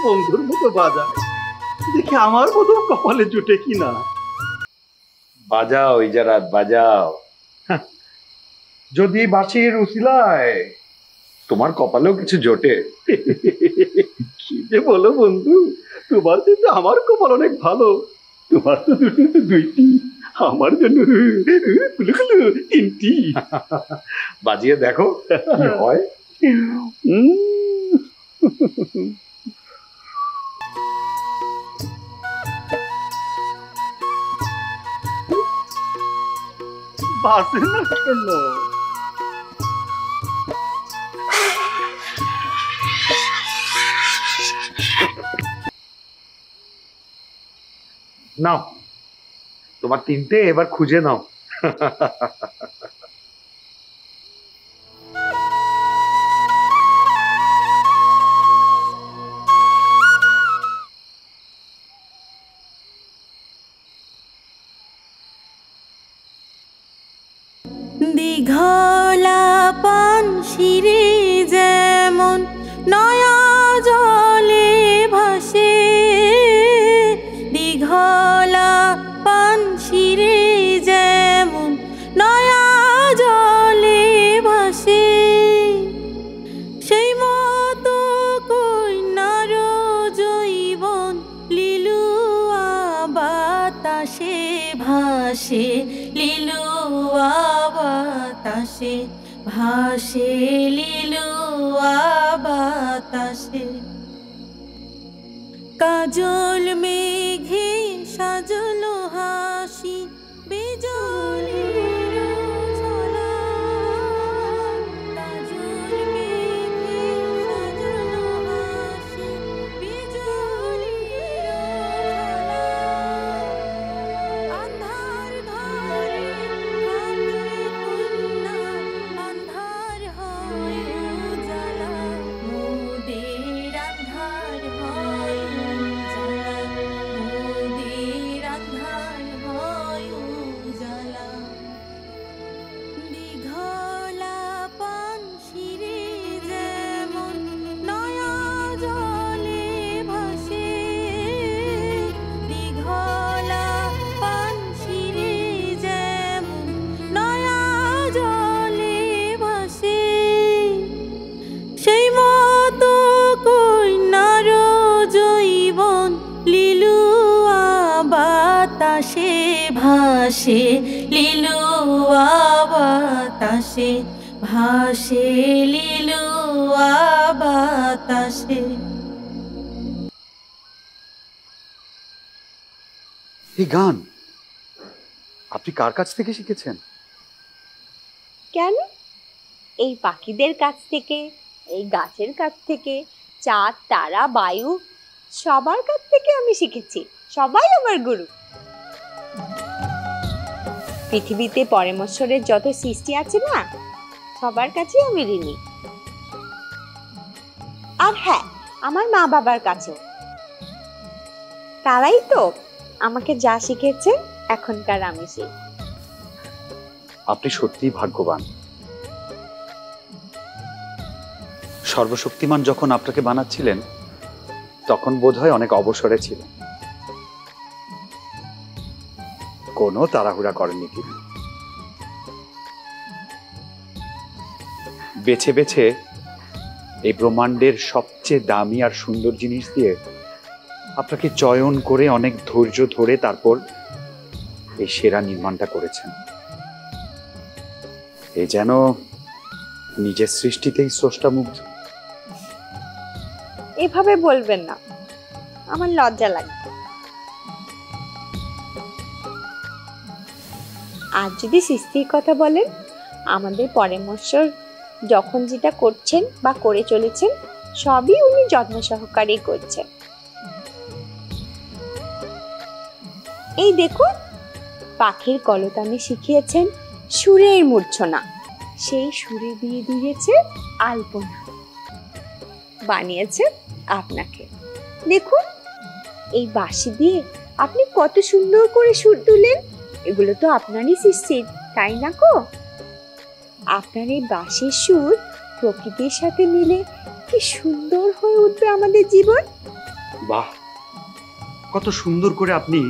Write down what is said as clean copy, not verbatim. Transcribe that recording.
বন্ধুর মতো বাজায়, দেখি আমার মতো কপালে জুটে কিনা। বাজাও ইজারাত বাজাও, যদি বাঁশির উসিলায় তোমার কপালেও কিছু জোটে। কি যে বলো বন্ধু, তোমার কিন্তু আমার কপাল অনেক ভালো। তোমার তো দুইটি, আমার জন্য তিনটি। বাজিয়ে দেখো কি হয়। বাসে না কেন? নাও তোমার তিনটে, এবার খুঁজে নাও। দীঘলা পানশিরে যেমন নয়া জলে ভাসে, দীঘলা পানশিরে যেমন নয়া জলে ভাসে, সেই মতো কন্যার জৈবন লিলুয়া বাতাসে ভাসে, লিলুয়া বাতাসে ভাসে, লিলুয়া বাতাসে। কাজল মেঘে সাজলো হাসি, বিজলির ছলা, কাজল মেঘে সাজলো হাসি, বিজলির ছলা। আন্ধার ঘরে থাকলে কন্যা, আন্ধার হয় উজালা, মোদের আন্ধার হয় উজালা, মোদের আন্ধার হয় উজালা। দীঘলা পানশিরে যেমন নয়া জলে ভাসে, দীঘলা পানশিরে যেমন নয়া জলে ভাসে, সেই মতো কন্যার জৈবন লিলুয়া বাতাসে ভাসে, লিলুয়া বাতাসে ভাসে, লিলুয়া বাতাসে। এই গান আপনি কার কাছ থেকে শিখেছেন? কেন? এই পাখিদের কাছ থেকে, এই গাছের কাছ থেকে, চাঁদ তারা বায়ু সবার কাছ থেকে আমি শিখেছি। সবাই আমার গুরু। পৃথিবীতে পরমেশ্বরের যত সৃষ্টি আছে না, সবার কাছে আমি ঋণী। আর হ্যাঁ, আমার মা বাবার কাছেও। তারাই তো আমাকে যা শিখেছে এখনকার আমি সেই। আপনি সত্যিই ভাগ্যবান। সর্বশক্তিমান যখন আপনাকে বানাচ্ছিলেন, তখন বোধহয় অনেক অবসরে ছিলেন, কোনো তাড়াহুড়া করেননি তিনি। বেছে বেছে এই ব্রহ্মাণ্ডের সবচেয়ে দামি আর সুন্দর জিনিস দিয়ে আপনাকে চয়ন করে অনেক ধৈর্য ধরে তারপর এই সেরা নির্মাণটা করেছেন। এ যেন নিজের সৃষ্টিতেই স্রষ্টা মুগ্ধ। এভাবে বলবেন না, আমার লজ্জা লাগে। আর যদি সৃষ্টির কথা বলেন, আমাদের পরমেশ্বর যখন যেটা করছেন বা করে চলেছেন, সবই উনি যত্ন সহকারে করছেন। এই দেখুন, পাখির কলতানে শিখিয়েছেন সুরের মূর্ছনা, সেই সুরে দিয়ে দিয়েছে আলপনা, বানিয়েছে আপনাকে। দেখুন, এই বাঁশি দিয়ে আপনি কত সুন্দর করে সুর তুলেন। এগুলো তো আপনারই সৃষ্টি, তাই না গো? আপনার এই বাঁশির সুর প্রকৃতির সাথে মিলে কি সুন্দর হয়ে উঠবে আমাদের জীবন। বাহ, কত সুন্দর করে আপনি